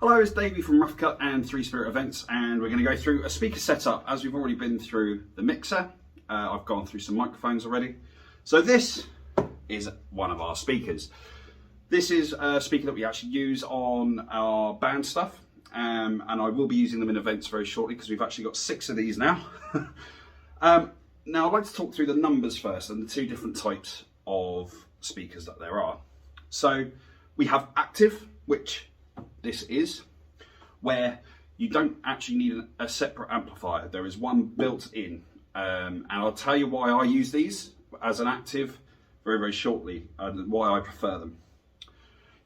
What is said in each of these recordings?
Hello, it's Davey from Rough Cut and Three Spirit Events, and we're going to go through a speaker setup as we've already been through the mixer. I've gone through some microphones already. So this is one of our speakers. This is a speaker that we actually use on our band stuff, and I will be using them in events very shortly because we've actually got 6 of these now. Now I'd like to talk through the numbers first and the 2 different types of speakers that there are. So we have active, which this is, where you don't actually need a separate amplifier. There is one built in, and I'll tell you why I use these as an active very, very shortly, and why I prefer them.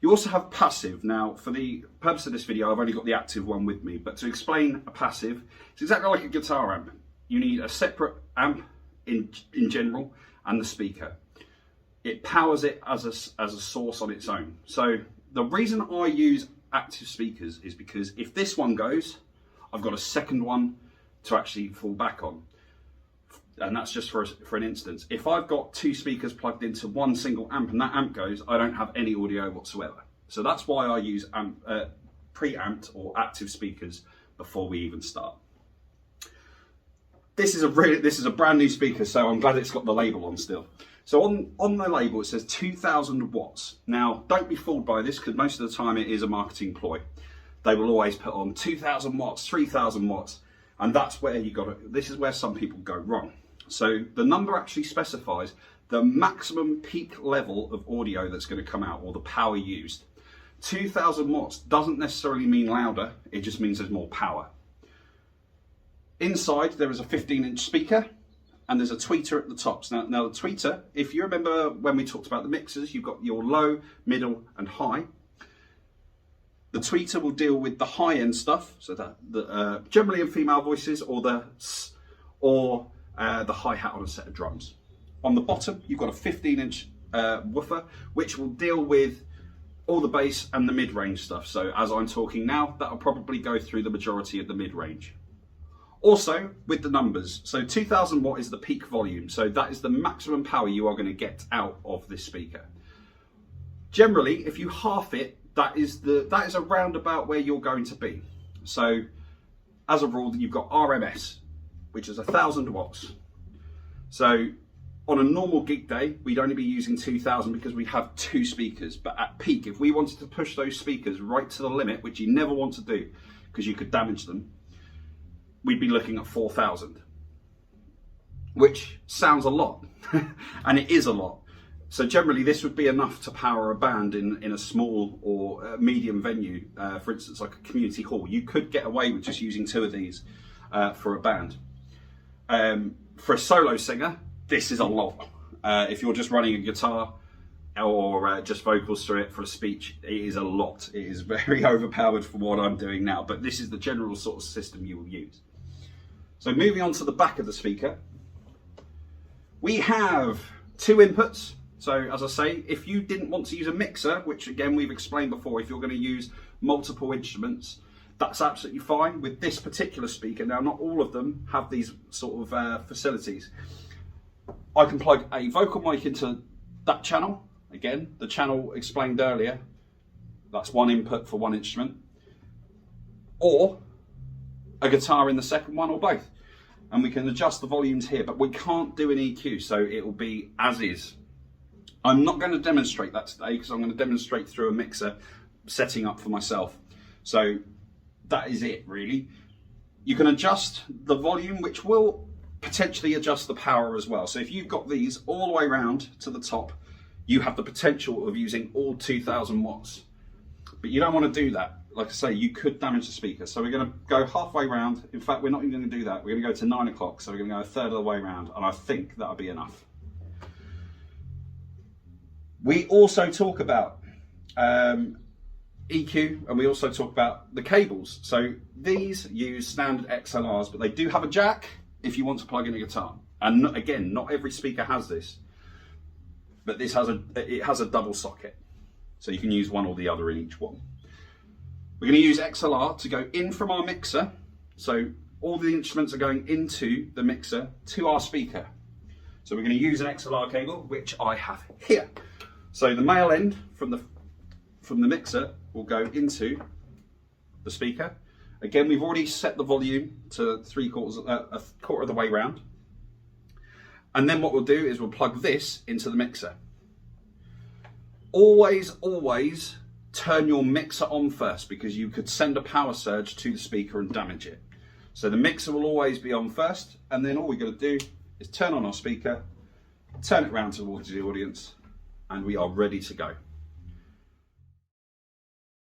You also have passive. Now, for the purpose of this video, I've only got the active one with me, but to explain a passive, it's exactly like a guitar amp. You need a separate amp in general and the speaker. It powers it as a source on its own. So the reason I use active speakers is because if this one goes, I've got a second one to actually fall back on. And that's just for an instance. If I've got 2 speakers plugged into one single amp and that amp goes, I don't have any audio whatsoever. So that's why I use pre-amped or active speakers before we even start. This is a brand new speaker, so I'm glad it's got the label on still. So on the label it says 2000 watts. Now don't be fooled by this because most of the time it is a marketing ploy. They will always put on 2000 watts, 3000 watts, and that's where this is where some people go wrong. So the number actually specifies the maximum peak level of audio that's going to come out, or the power used. 2000 watts doesn't necessarily mean louder, it just means there's more power. Inside there is a 15-inch speaker, and there's a tweeter at the tops. Now the tweeter, if you remember when we talked about the mixers, you've got your low, middle and high. The tweeter will deal with the high end stuff, so that generally in female voices, or the hi-hat on a set of drums. On the bottom you've got a 15-inch woofer, which will deal with all the bass and the mid-range stuff. So as I'm talking now, that'll probably go through the majority of the mid-range. Also, with the numbers, so 2000 watt is the peak volume, so that is the maximum power you are going to get out of this speaker. Generally, if you half it, that is around about where you're going to be. So, as a rule, you've got RMS, which is 1000 watts. So, on a normal gig day, we'd only be using 2000 because we have 2 speakers. But at peak, if we wanted to push those speakers right to the limit, which you never want to do because you could damage them, we'd be looking at 4000, which sounds a lot, and it is a lot. So generally this would be enough to power a band in a small or medium venue, for instance like a community hall. You could get away with just using 2 of these for a band. For a solo singer, this is a lot. If you're just running a guitar or just vocals through it for a speech, it is a lot. It is very overpowered for what I'm doing now, but this is the general sort of system you will use. So moving on to the back of the speaker, we have 2 inputs. So as I say, if you didn't want to use a mixer, which again we've explained before, if you're going to use multiple instruments, that's absolutely fine with this particular speaker. Now not all of them have these sort of facilities. I can plug a vocal mic into that channel. Again, the channel explained earlier, that's one input for one instrument, or a guitar in the second one, or both. And we can adjust the volumes here, but we can't do an EQ, so it will be as is. I'm not going to demonstrate that today because I'm going to demonstrate through a mixer setting up for myself. So that is it really. You can adjust the volume, which will potentially adjust the power as well. So if you've got these all the way around to the top, you have the potential of using all 2000 watts. But you don't want to do that. Like I say, you could damage the speaker. So we're going to go halfway round. In fact, we're not even going to do that. We're going to go to 9 o'clock. So we're going to go a third of the way around. And I think that'll be enough. We also talk about EQ, and we also talk about the cables. So these use standard XLRs, but they do have a jack if you want to plug in a guitar. And again, not every speaker has this. But this has a double socket. So you can use one or the other in each one. We're going to use XLR to go in from our mixer. So all the instruments are going into the mixer to our speaker. So we're going to use an XLR cable, which I have here. So the male end from the mixer will go into the speaker. Again, we've already set the volume to a quarter of the way round. And then what we'll do is we'll plug this into the mixer. Always, always turn your mixer on first, because you could send a power surge to the speaker and damage it. So the mixer will always be on first, and then all we've got to do is turn on our speaker, turn it round towards the audience, and we are ready to go.